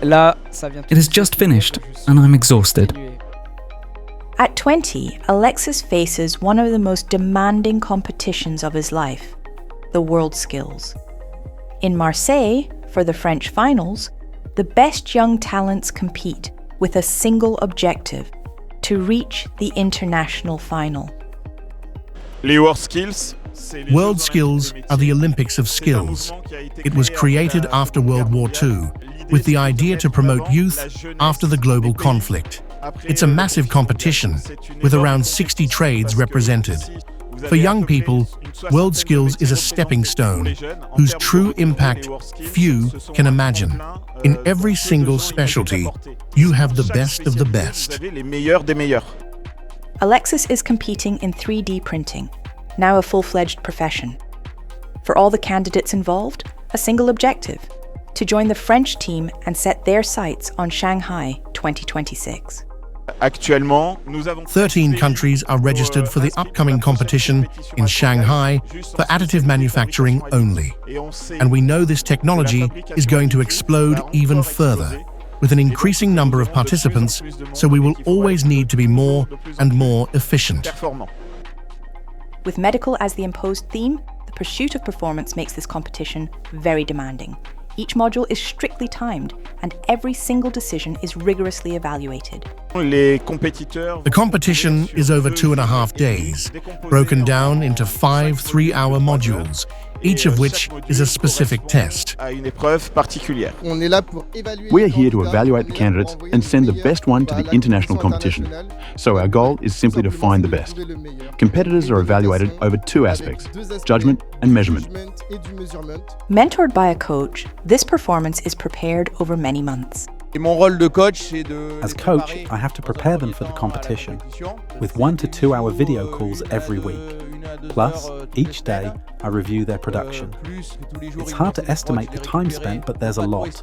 It has just finished, and I'm exhausted. At 20, Alexis faces one of the most demanding competitions of his life, the WorldSkills. In Marseille, for the French finals, the best young talents compete with a single objective: to reach the international final. WorldSkills are the Olympics of skills. It was created after World War II with the idea to promote youth after the global conflict. It's a massive competition with around 60 trades represented. For young people, WorldSkills is a stepping stone whose true impact few can imagine. In every single specialty, you have the best of the best. Alexis is competing in 3D printing, now a full-fledged profession. For all the candidates involved, a single objective: to join the French team and set their sights on Shanghai 2026. 13 countries are registered for the upcoming competition in Shanghai for additive manufacturing only. And we know this technology is going to explode even further, with an increasing number of participants, so we will always need to be more and more efficient. With medical as the imposed theme, the pursuit of performance makes this competition very demanding. Each module is strictly timed, and every single decision is rigorously evaluated. The competition is over 2.5 days, broken down into 5 3-hour modules, each of which is a specific test. We are here to evaluate the candidates and send the best one to the international competition. So our goal is simply to find the best. Competitors are evaluated over 2 aspects: judgment and measurement. Mentored by a coach, this performance is prepared over many months. As coach, I have to prepare them for the competition, with 1 to 2 hour video calls every week. Plus, each day, I review their production. It's hard to estimate the time spent, but there's a lot.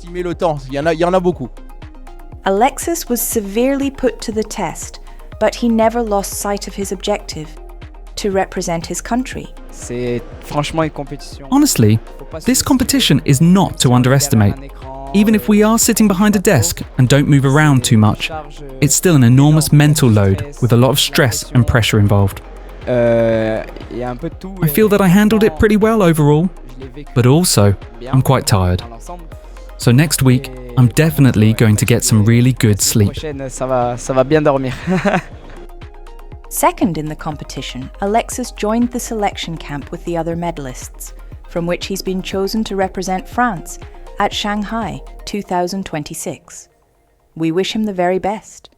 Alexis was severely put to the test, but he never lost sight of his objective: to represent his country. Honestly, this competition is not to underestimate. Even if we are sitting behind a desk and don't move around too much, it's still an enormous mental load with a lot of stress and pressure involved. I feel that I handled it pretty well overall, but also I'm quite tired. So next week, I'm definitely going to get some really good sleep. Second in the competition, Alexis joined the selection camp with the other medalists, from which he's been chosen to represent France at Shanghai 2026. We wish him the very best.